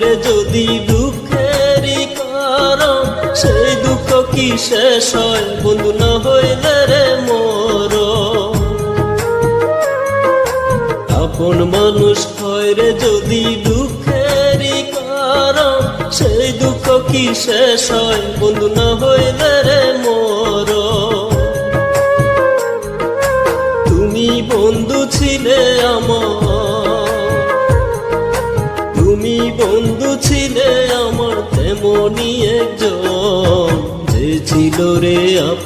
রে যদি দুঃখেরই কারণ, সেই দুঃখ কি শেষ হয় বন্ধু না হইলে রে মরণ। আপন মানুষ হয় রে যদি দুঃখেরই কারণ, সেই দুঃখ কি শেষ হয় বন্ধু না হইলে রে মরণ। তুমি বন্ধু ছিলে আমার, তুমি বন্ধু ছিলে আমার, তেমনি একজন যে ছিল রে আপন।